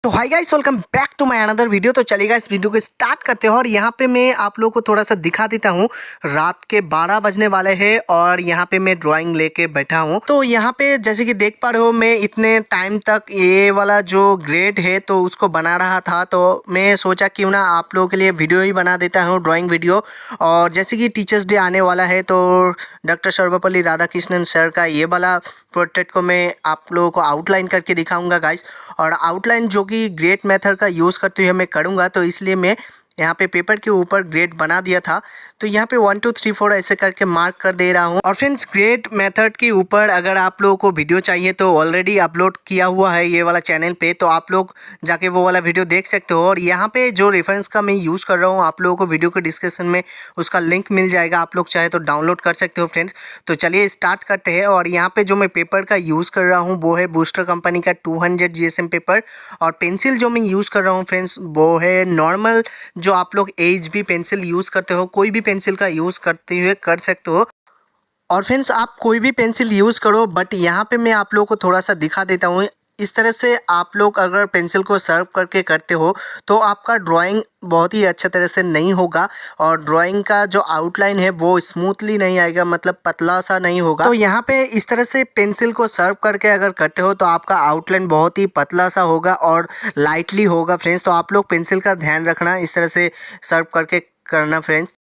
तो hi guys, welcome back to my another video. तो चलिए गाइस, वीडियो को स्टार्ट करते हैं और यहाँ पे मैं आप लोगों को थोड़ा सा दिखा देता हूँ। रात के 12 बजने वाले हैं और यहाँ पे मैं ड्राइंग लेके बैठा हूँ। तो यहाँ पे जैसे कि देख पा रहे हो, मैं इतने टाइम तक ये वाला जो ग्रेड है तो उसको बना रहा था। तो मैं सोचा क्यों ना आप लोगों के लिए वीडियो ही बना देता हूँ, ड्राइंग वीडियो। और जैसे कि टीचर्स डे आने वाला है तो डॉक्टर सर्वपल्ली राधाकृष्णन सर का ये वाला पोर्ट्रेट को मैं आप लोगों को आउटलाइन करके दिखाऊंगा गाइस। और आउटलाइन जो कि ग्रेड मेथड का यूज़ करते हुए मैं करूँगा, तो इसलिए मैं यहाँ पे पेपर के ऊपर ग्रेड बना दिया था। तो यहाँ पे 1 2 3 4 ऐसे करके मार्क कर दे रहा हूँ। और फ्रेंड्स, ग्रेड मेथड के ऊपर अगर आप लोगों को वीडियो चाहिए तो ऑलरेडी अपलोड किया हुआ है ये वाला चैनल पे, तो आप लोग जाके वो वाला वीडियो देख सकते हो। और यहाँ पे जो रेफरेंस का मैं यूज़ कर रहा हूँ, आप लोगों को वीडियो के डिस्क्रिप्शन में उसका लिंक मिल जाएगा, आप लोग चाहे तो डाउनलोड कर सकते हो फ्रेंड्स। तो चलिए स्टार्ट करते हैं। और यहाँ पे जो मैं पेपर का यूज़ कर रहा हूँ वो है बूस्टर कंपनी का 200 GSM पेपर। और पेंसिल जो मैं यूज़ कर रहा हूँ फ्रेंड्स वो है नॉर्मल, जो आप लोग HB पेंसिल यूज़ करते हो, कोई भी पेंसिल का यूज़ करते हुए कर सकते हो। और फ्रेंड्स, आप कोई भी पेंसिल यूज़ करो, बट यहाँ पे मैं आप लोगों को थोड़ा सा दिखा देता हूँ। इस तरह से आप लोग अगर पेंसिल को सर्व करके करते हो तो आपका ड्राइंग बहुत ही अच्छा तरह से नहीं होगा और ड्राइंग का जो आउटलाइन है वो स्मूथली नहीं आएगा, मतलब पतला सा नहीं होगा। तो यहाँ पे इस तरह से पेंसिल को सर्व करके अगर करते हो तो आपका आउटलाइन बहुत ही पतला सा होगा और लाइटली होगा फ्रेंड्स। तो आप लोग पेंसिल का ध्यान रखना, इस तरह से सर्व करके करना फ्रेंड्स।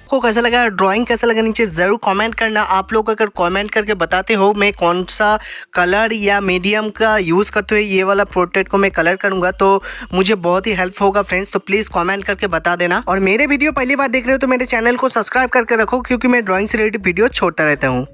आपको कैसा लगा, ड्राइंग कैसा लगा नीचे जरूर कमेंट करना। आप लोग अगर कमेंट करके बताते हो मैं कौन सा कलर या मीडियम का यूज़ करते हुए ये वाला पोर्ट्रेट को मैं कलर करूँगा तो मुझे बहुत ही हेल्प होगा फ्रेंड्स। तो प्लीज़ कमेंट करके बता देना। और मेरे वीडियो पहली बार देख रहे हो तो मेरे चैनल को सब्सक्राइब करके रखो, क्योंकि मैं ड्राइंग से रिलेटेड वीडियो छोड़ता रहता हूँ।